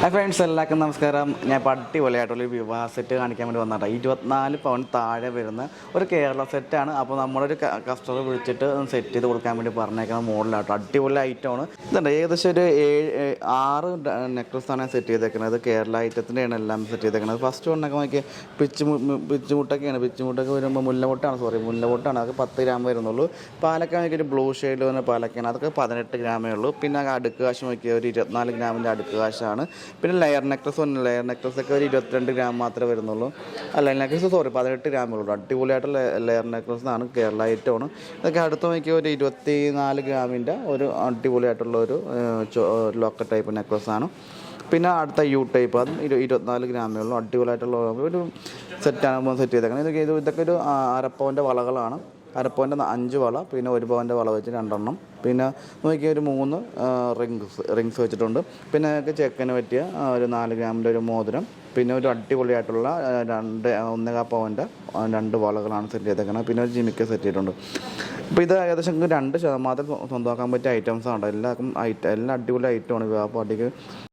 Friends എല്ലാവർക്കും നമസ്കാരം. ഞാൻ അടിപൊളിയായിട്ടുള്ള ഒരു വിവാഹ സെറ്റ് കാണിക്കാൻ വേണ്ടി വന്നതാണ്. 24 പവൻ താഴെ വരുന്ന ഒരു കേരള സെറ്റാണ്. അപ്പോൾ നമ്മളൊരു കസ്റ്റമർ വിളിച്ചിട്ട് സെറ്റ് ചെയ്ത് കൊടുക്കാൻ വേണ്ടി പറഞ്ഞേക്കുന്ന മോഡലാട്ടോ. അടിപൊളി ഐറ്റമാണ്. ഇതുണ്ട് ഏകദേശം ഒരു 6 നെക്ലസാണ് സെറ്റ് ചെയ്തേക്കുന്നത്. കേരള ഐറ്റത്തിൻ്റെയാണ് എല്ലാം സെറ്റ് ചെയ്തേക്കുന്നത്. ഫസ്റ്റ് വണ്ണൊക്കെ നോക്കിയാൽ പിച്ചുമുട്ടൊക്കെയാണ്. പിച്ചുമുട്ടൊക്കെ വരുമ്പോൾ മുല്ലമുട്ടാണ്. അതൊക്കെ 10 ഗ്രാം വരുന്നുള്ളൂ. പാലക്ക നോക്കിയ ഒരു ബ്ലൂ ഷെയ്ഡിൽ വന്ന പാലക്കാണ്. അതൊക്കെ 18 ഗ്രാമേ ഉള്ളൂ. പിന്നെ അടുക്ക് കാശ് നോക്കിയാൽ ഒരു 24 ഗ്രാമിൻ്റെ അടുക്ക് കാശാണ്. പിന്നെ ലെയർ നെക്ലസൊക്കെ ഒരു 22 ഗ്രാം മാത്രമേ വരുന്നുള്ളൂ. ലെയർ നെക്ലസ് 18 ഗ്രാമേ ഉള്ളൂ. അടിപൊളിയായിട്ടുള്ള ലെയർ നെക്ലസാണ്. കേരള ഐറ്റമാണ്. ഇതൊക്കെ അടുത്ത് നോക്കിയാൽ ഒരു 24 ഗ്രാമിൻ്റെ ഒരു അടിപൊളിയായിട്ടുള്ള ഒരു ലോക്കറ്റ് ടൈപ്പ് നെക്ലസാണ്. പിന്നെ അടുത്ത യു ടൈപ്പ്, അതും 24 ഗ്രാമേ ഉള്ളൂ. അടിപൊളിയായിട്ടുള്ള ഒരു സെറ്റാണ് സെറ്റ് ചെയ്തേക്കുന്നത്. ഇതൊക്കെ ഒരു അരപ്പവൻ്റെ വളകളാണ്. അരപ്പവൻ്റെ 5 വള, പിന്നെ 1 പവൻ്റെ വള വെച്ച് 2 എണ്ണം. പിന്നെ നോക്കിയാൽ ഒരു 3 റിങ്സ് വെച്ചിട്ടുണ്ട്. പിന്നെ ചെക്കന് പറ്റിയ ഒരു 4 ഗ്രാമിൻ്റെ ഒരു മോതിരം. പിന്നെ ഒരു അടിപൊളിയായിട്ടുള്ള 1.25 പവൻ്റെ 2 വളകളാണ് സെറ്റ് ചെയ്തേക്കുന്നത്. പിന്നെ ഒരു ജിമിക്ക സെറ്റ് ചെയ്തിട്ടുണ്ട്. അപ്പോൾ ഇത് ഏകദേശം 2% സ്വന്തമാക്കാൻ പറ്റിയ ഐറ്റംസാണ്. എല്ലാം അടിപൊളി ഐറ്റമാണ് വിവാഹ പാർട്ടിക്ക്